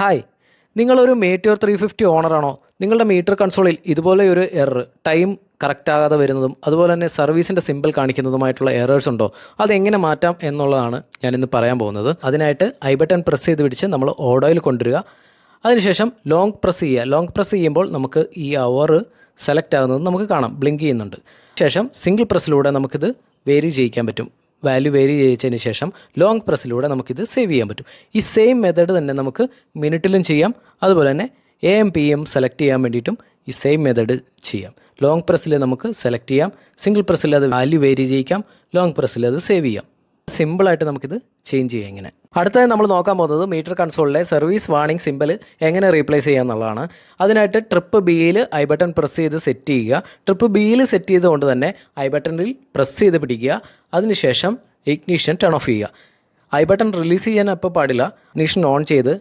Hi, നിങ്ങളൊരു മേറ്റിയോർ 350 ഓണറാണോ? നിങ്ങളുടെ metre കൺസോളിൽ ഇതുപോലെ ഒരു എറർ, ടൈം കറക്റ്റ് ആകാതെ വരുന്നതും അതുപോലെ തന്നെ സർവീസിൻ്റെ സിമ്പിൾ കാണിക്കുന്നതുമായിട്ടുള്ള എറേഴ്സ് ഉണ്ടോ? അതെങ്ങനെ മാറ്റാം എന്നുള്ളതാണ് ഞാനിന്ന് പറയാൻ പോകുന്നത്. അതിനായിട്ട് ഐ ബട്ടൺ പ്രസ് ചെയ്ത് പിടിച്ച് നമ്മൾ ഓഡോയിൽ കൊണ്ടുവരിക. അതിനുശേഷം ലോങ് പ്രസ് ചെയ്യുക. ലോങ് പ്രസ് ചെയ്യുമ്പോൾ നമുക്ക് ഈ അവർ സെലക്ട് ആകുന്നത് നമുക്ക് കാണാം, ബ്ലിങ്ക് ചെയ്യുന്നുണ്ട്. ശേഷം സിംഗിൾ പ്രസ്സിലൂടെ നമുക്കിത് വേരി ചെയ്യിക്കാൻ പറ്റും. വാല്യൂ വേരി ചെയ്യിച്ചതിന് ശേഷം ലോങ് പ്രസ്സിലൂടെ നമുക്കിത് സേവ് ചെയ്യാൻ പറ്റും. ഈ സെയിം മെത്തേഡ് തന്നെ നമുക്ക് മിനിറ്റിലും ചെയ്യാം. അതുപോലെ തന്നെ AM PM സെലക്ട് ചെയ്യാൻ വേണ്ടിയിട്ടും ഈ സെയിം മെത്തേഡ് ചെയ്യാം. ലോങ് പ്രസ്സിൽ നമുക്ക് സെലക്ട് ചെയ്യാം, സിംഗിൾ പ്രസ്സിൽ അത് വാല്യൂ വേരി ചെയ്യിക്കാം, ലോങ് പ്രസ്സിൽ അത് സേവ് ചെയ്യാം. സിമ്പിളായിട്ട് നമുക്കിത് ചേഞ്ച് ചെയ്യാം. ഇങ്ങനെ അടുത്തതായി നമ്മൾ നോക്കാൻ പോകുന്നത് മീറ്റർ കൺസോളിലെ സർവീസ് വാർണിംഗ് സിമ്പിൾ എങ്ങനെ റീപ്ലേസ് ചെയ്യുക എന്നുള്ളതാണ്. അതിനായിട്ട് ട്രിപ്പ് Bയിൽ ഐ ബട്ടൺ പ്രസ് ചെയ്ത് സെറ്റ് ചെയ്യുക. ട്രിപ്പ് Bയിൽ സെറ്റ് ചെയ്തുകൊണ്ട് തന്നെ ഐ ബട്ടണിൽ പ്രസ് ചെയ്ത് പിടിക്കുക. അതിനുശേഷം ഇഗ്നിഷൻ ടേൺ ഓഫ് ചെയ്യുക. ഐ ബട്ടൺ റിലീസ് ചെയ്യാൻ അപ്പോൾ പാടില്ല. ഇഗ്നിഷൻ ഓൺ ചെയ്ത്